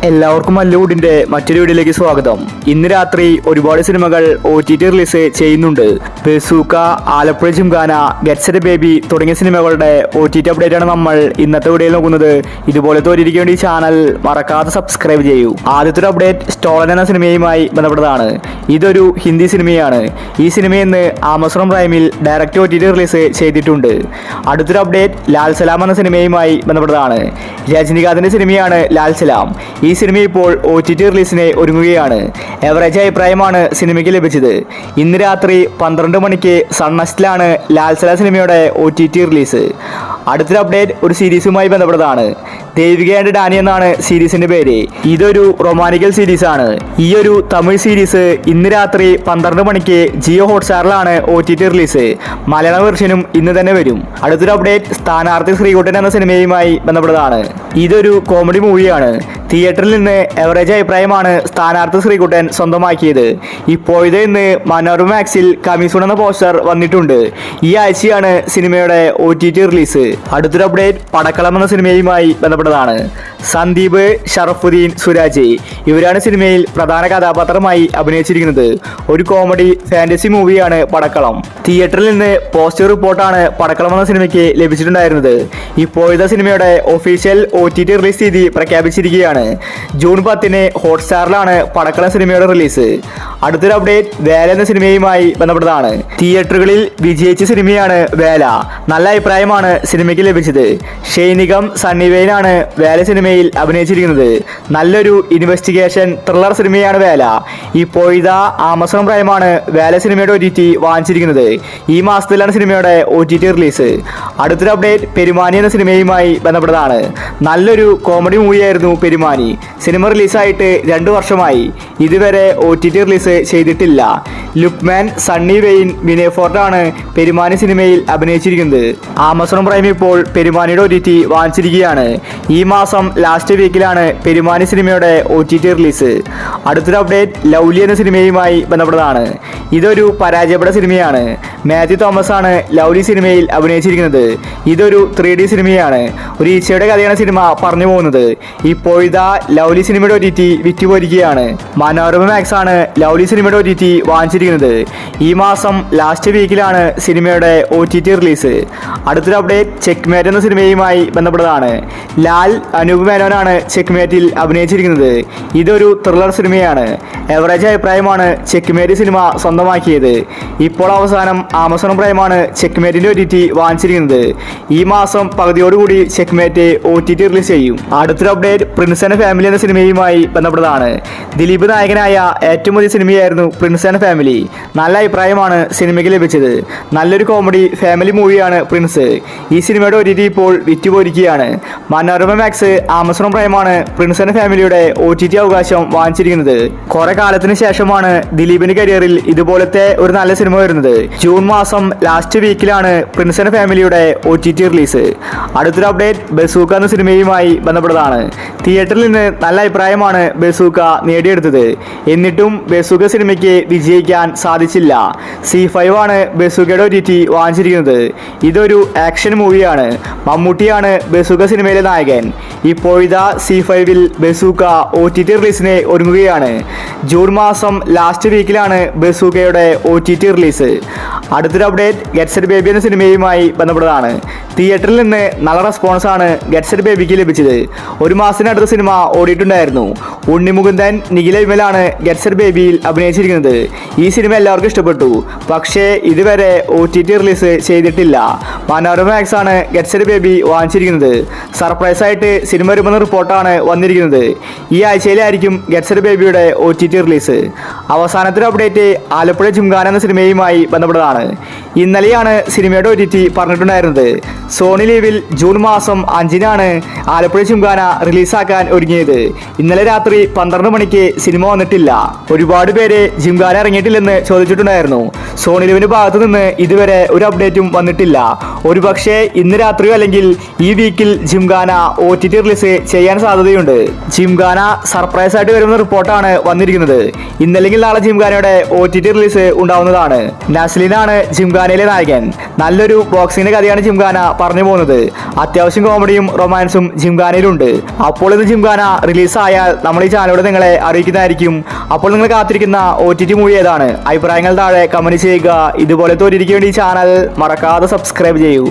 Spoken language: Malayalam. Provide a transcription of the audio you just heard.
എല്ലാവർക്കും മല്ലൂഡിന്റെ മറ്റൊരു വീഡിയോയിലേക്ക് സ്വാഗതം. ഇന്ന് രാത്രി ഒരുപാട് സിനിമകൾ OTT റിലീസ് ചെയ്യുന്നുണ്ട്. Bazooka, Alappuzha gymkhana, get set baby തുടങ്ങിയ സിനിമകളുടെ OTT അപ്ഡേറ്റ് ആണ് നമ്മൾ ഇന്നത്തെ വീഡിയോയിൽ നോക്കുന്നത്. ഇതുപോലെ തോന്നിയിരിക്കാൻ വേണ്ടി ചാനൽ മറക്കാതെ സബ്സ്ക്രൈബ് ചെയ്യൂ. ആദ്യത്തെ ഒരു അപ്ഡേറ്റ് സ്റ്റോളൻ എന്ന സിനിമയുമായി ബന്ധപ്പെട്ടതാണ്. ഇതൊരു ഹിന്ദി സിനിമയാണ്. ഈ സിനിമയിന്ന് ആമസോൺ പ്രൈമിൽ ഡയറക്റ്റ് OTT റിലീസ് ചെയ്തിട്ടുണ്ട്. അടുത്തൊരു അപ്ഡേറ്റ് ലാൽ സലാം എന്ന സിനിമയുമായി ബന്ധപ്പെട്ടതാണ്. രജനികാന്തിന്റെ സിനിമയാണ് ലാൽ സലാം. ഈ സിനിമ ഇപ്പോൾ OTT റിലീസിന് ഒരുങ്ങുകയാണ്. എവറേജ് അഭിപ്രായമാണ് സിനിമയ്ക്ക് ലഭിച്ചത്. ഇന്ന് രാത്രി 12 മണിക്ക് സൺനെസ്റ്റിലാണ് ലാൽ സലാം സിനിമയുടെ OTT റിലീസ്. അടുത്തൊരു അപ്ഡേറ്റ് ഒരു സീരീസുമായി ബന്ധപ്പെട്ടതാണ്. ദേവിക ആൻഡ് ഡാനി എന്നാണ് സീരീസിന്റെ പേര്. ഇതൊരു റൊമാനിക്കൽ സീരീസ് ആണ്. ഈ ഒരു തമിഴ് സീരീസ് ഇന്ന് രാത്രി 12 മണിക്ക് ജിയോ ഹോട്ട്സ്റ്റാറിലാണ് OTT റിലീസ്. മലയാള വെർഷനും ഇന്ന് തന്നെ വരും. അടുത്തൊരു അപ്ഡേറ്റ് സ്ഥാനാർത്ഥി ശ്രീകുട്ടൻ എന്ന സിനിമയുമായി ബന്ധപ്പെട്ടതാണ്. ഇതൊരു കോമഡി മൂവിയാണ്. തിയേറ്ററിൽ നിന്ന് എവറേജ് അഭിപ്രായമാണ് സ്ഥാനാർത്ഥി ശ്രീകുട്ടൻ സ്വന്തമാക്കിയത്. ഇപ്പോഴത്തെ ഇന്ന് മനോരമ മാക്സിൽ കമ്മീസൂൺ എന്ന പോസ്റ്റർ വന്നിട്ടുണ്ട്. ഈ ആഴ്ചയാണ് സിനിമയുടെ OTT റിലീസ്. അടുത്തൊരു അപ്ഡേറ്റ് പടക്കളം എന്ന സിനിമയുമായി ബന്ധപ്പെട്ടതാണ്. സന്ദീപ്, ഷറഫുദ്ദീൻ, സുരാജ് ഇവരാണ് സിനിമയിൽ പ്രധാന കഥാപാത്രമായി അഭിനയിച്ചിരിക്കുന്നത്. ഒരു കോമഡി ഫാന്റസി മൂവിയാണ് പടക്കളം. തിയേറ്ററിൽ നിന്ന് പോസിറ്റീവ് റിപ്പോർട്ടാണ് പടക്കളം എന്ന സിനിമയ്ക്ക് ലഭിച്ചിട്ടുണ്ടായിരുന്നത്. ഇപ്പോഴത്തെ സിനിമയുടെ ഒഫീഷ്യൽ OTT റിലീസ് തീയതി പ്രഖ്യാപിച്ചിരിക്കുകയാണ്. ജൂൺ 10 ഹോട്ട്സ്റ്റാറിലാണ് പടക്കളം സിനിമയുടെ റിലീസ്. അടുത്തൊരു അപ്ഡേറ്റ് വേല എന്ന സിനിമയുമായി ബന്ധപ്പെട്ടതാണ്. തിയേറ്ററുകളിൽ വിജയിച്ച സിനിമയാണ് വേല. നല്ല അഭിപ്രായമാണ് സിനിമയ്ക്ക് ലഭിച്ചത്. ഷൈനികം, സണ്ണി വെയിനാണ് വേല സിനിമയിൽ അഭിനയിച്ചിരിക്കുന്നത്. നല്ലൊരു ഇൻവെസ്റ്റിഗേഷൻ ത്രില്ലർ സിനിമയാണ് വേല. ഇപ്പോഴത്തെ ആമസോൺ പ്രൈമാണ് വേല സിനിമയുടെ OTT വാങ്ങിച്ചിരിക്കുന്നത്. ഈ മാസത്തിലാണ് സിനിമയുടെ OTT റിലീസ്. അടുത്തൊരു അപ്ഡേറ്റ് പെരുമാനി എന്ന സിനിമയുമായി ബന്ധപ്പെട്ടതാണ്. നല്ലൊരു കോമഡി മൂവിയായിരുന്നു പെരുമാനി. സിനിമ റിലീസായിട്ട് 2 വർഷമായി. ഇതുവരെ OTT റിലീസ് ചെയ്തിട്ടില്ല. ലുക്മാൻ, സണ്ണി വെയിൻ, വിനയ് ഫോർട്ടാണ് പെരുമാനി സിനിമയിൽ അഭിനയിച്ചിരിക്കുന്നത്. ആമസോൺ പ്രൈം ഇപ്പോൾ പെരുമാനിയുടെ OTT വാങ്ങിച്ചിരിക്കുകയാണ്. ഈ മാസം ലാസ്റ്റ് വീക്കിലാണ് പെരുമാനി സിനിമയുടെ OTT റിലീസ്. അടുത്തൊരു അപ്ഡേറ്റ് ലൗലി എന്ന സിനിമയുമായി ബന്ധപ്പെട്ടതാണ്. ഇതൊരു പരാജയപ്പെട്ട സിനിമയാണ്. മാത്യു തോമസ് ആണ് ലൗലി സിനിമയിൽ അഭിനയിച്ചിരിക്കുന്നത്. ഇതൊരു 3D സിനിമയാണ്. ഒരു ഈച്ചയുടെ കഥയാണ് സിനിമ പറഞ്ഞു പോകുന്നത്. ഇപ്പോഴത്തെ ലൗലി സിനിമയുടെ OTT വിറ്റുപോയിരിക്കുകയാണ്. മനോരമ മാക്സ് ആണ് ലൗലി സിനിമയുടെ OTT വാങ്ങിച്ചിരിക്കുന്നത്. ഈ മാസം ലാസ്റ്റ് വീക്കിലാണ് സിനിമയുടെ OTT റിലീസ്. അടുത്തൊരു അപ്ഡേറ്റ് ചെക്ക്മേറ്റ് എന്ന സിനിമയുമായി ബന്ധപ്പെട്ടതാണ്. ലാൽ, അനൂപ് മേനോനാണ് ചെക്ക്മേറ്റിൽ അഭിനയിച്ചിരിക്കുന്നത്. ഇതൊരു ത്രില്ലർ സിനിമയാണ്. എവറേജ് അഭിപ്രായമാണ് ചെക്ക്മേറ്റ് സിനിമ സ്വന്തമാക്കിയത്. ഇപ്പോൾ അവസാനം ആമസോൺ പ്രൈമാണ് ചെക്ക്മേറ്റിന്റെ OTT വാങ്ങിച്ചിരിക്കുന്നത്. ഈ മാസം പകുതിയോടുകൂടി ചെക്ക്മേറ്റ് OTT റിലീസ് ചെയ്യും. അടുത്തൊരു അപ്ഡേറ്റ് പ്രിൻസ് ആൻഡ് ഫാമിലി എന്ന സിനിമയുമായി ബന്ധപ്പെട്ടതാണ്. ദിലീപ് നായകനായ ഏറ്റവും പുതിയ സിനിമയായിരുന്നു പ്രിൻസ് ആൻഡ് ഫാമിലി. നല്ല അഭിപ്രായമാണ് സിനിമയ്ക്ക് ലഭിച്ചത്. നല്ലൊരു കോമഡി ഫാമിലി മൂവിയാണ് പ്രിൻസ്. ഈ സിനിമയുടെ OTT ഇപ്പോൾ വിറ്റുപോയിരിക്കുകയാണ്. മനോരമ മാക്സ്, ആമസോൺ പ്രൈമാണ് പ്രിൻസ് ആൻഡ് ഫാമിലിയുടെ OTT അവകാശം വാങ്ങിച്ചിരിക്കുന്നത്. കുറെ കാലത്തിന് ശേഷമാണ് ദിലീപിന്റെ കരിയറിൽ ഇതുപോലത്തെ ഒരു നല്ല സിനിമ വരുന്നത്. ജൂൺ മാസം ലാസ്റ്റ് വീക്കിലാണ് പ്രിൻസ് ആൻഡ് ഫാമിലിയുടെ OTT റിലീസ്. അടുത്തൊരു അപ്ഡേറ്റ് ബസൂക്ക എന്ന സിനിമയുമായി ബന്ധപ്പെട്ടതാണ്. തിയേറ്ററിൽ നിന്ന് നല്ല അഭിപ്രായമാണ് ബസൂക്ക നേടിയെടുത്തത്. എന്നിട്ടും ബസൂക്ക സിനിമയ്ക്ക് വിജയിക്കാൻ സാധിച്ചില്ല. C5 ആണ് ബസൂക്കയുടെ OTT വാങ്ങിച്ചിരിക്കുന്നത്. ഇതൊരു ആക്ഷൻ മൂവിയാണ്. മമ്മൂട്ടിയാണ് ബസൂക്ക സിനിമയിലെ നായകൻ. ഇപ്പോഴത്തെ C5-ൽ ബസൂക്ക OTT റിലീസിന് ഒരുങ്ങുകയാണ്. ജൂൺ മാസം ലാസ്റ്റ് വീക്കിലാണ് ബസൂക്കയുടെ OTT റിലീസ്. അടുത്തൊരു അപ്ഡേറ്റ് ഗെറ്റ് സെറ്റ് ബേബി എന്ന സിനിമയുമായി ബന്ധപ്പെട്ടതാണ്. തിയേറ്ററിൽ നിന്ന് നല്ല റെസ്പോൺസാണ് ഗെറ്റ് സെറ്റ് ബേബിക്ക് ലഭിച്ചത്. ഒരു മാസത്തിനടുത്ത സിനിമ ഓടിയിട്ടുണ്ടായിരുന്നു. ഉണ്ണിമുകുന്ദൻ, നിഖില വിമലാണ് ഗെറ്റ് സെറ്റ് ബേബിയിൽ അഭിനയിച്ചിരിക്കുന്നത്. ഈ സിനിമ എല്ലാവർക്കും ഇഷ്ടപ്പെട്ടു. പക്ഷേ ഇതുവരെ OTT റിലീസ് ചെയ്തിട്ടില്ല. മനോരമ മാക്സ് ആണ് ഗെറ്റ് സെറ്റ് ബേബി വാങ്ങിച്ചിരിക്കുന്നത്. സർപ്രൈസ് ആയിട്ട് സിനിമ വരുമെന്ന റിപ്പോർട്ടാണ് വന്നിരിക്കുന്നത്. ഈ ആഴ്ചയിലായിരിക്കും ഗെറ്റ് സെറ്റ് ബേബിയുടെ OTT റിലീസ്. അവസാനത്തെ അപ്ഡേറ്റ് ആലപ്പുഴ ജിംഖാന എന്ന സിനിമയുമായി ബന്ധപ്പെട്ടതാണ്. ഇന്നലെയാണ് സിനിമയുടെ OTT പറഞ്ഞിട്ടുണ്ടായിരുന്നത്. സോണി ലീവിൽ ജൂൺ മാസം 5-നാണ് ആലപ്പുഴ ജിംഖാന റിലീസാക്കാൻ ഒരുങ്ങിയത്. ഇന്നലെ രാത്രി രാത്രി 12 മണിക്ക് സിനിമ വന്നിട്ടില്ല. ഒരുപാട് പേര് ജിംഖാന ഇറങ്ങിയിട്ടില്ലെന്ന് ചോദിച്ചിട്ടുണ്ടായിരുന്നു. സോണി ലിവിന്റെ ഭാഗത്തു നിന്ന് ഇതുവരെ ഒരു അപ്ഡേറ്റും വന്നിട്ടില്ല. ഒരുപക്ഷെ ഇന്ന് രാത്രിയോ അല്ലെങ്കിൽ ഈ വീക്കിൽ ജിംഖാന OTT റിലീസ് ചെയ്യാൻ സാധ്യതയുണ്ട്. ജിംഖാന സർപ്രൈസ് ആയിട്ട് വരുന്ന റിപ്പോർട്ടാണ് വന്നിരിക്കുന്നത്. ഇന്നല്ലെങ്കിൽ നാളെ ജിംഖാനയുടെ OTT റിലീസ് ഉണ്ടാവുന്നതാണ്. നസ്ലിനാണ് ജിംഖാനയിലെ നായകൻ. നല്ലൊരു ബോക്സിംഗിന്റെ കഥയാണ് ജിംഖാന പറഞ്ഞു പോകുന്നത്. അത്യാവശ്യം കോമഡിയും റൊമാൻസും ജിംഖാനയിലുണ്ട്. അപ്പോൾ ഇത് ജിംഖാന റിലീസായാൽ നമ്മൾ ഈ ചാനലിലൂടെ നിങ്ങളെ അറിയിക്കുന്നതായിരിക്കും. അപ്പോൾ നിങ്ങൾ കാത്തിരിക്കുന്ന OTT മൂവി ഏതാണ്? അഭിപ്രായങ്ങൾ താഴെ കമന്റ് ചെയ്യുക. ഇതുപോലത്തെ ഒരു വേണ്ടി ഈ ചാനൽ മറക്കാതെ സബ്സ്ക്രൈബ് ചെയ്യൂ.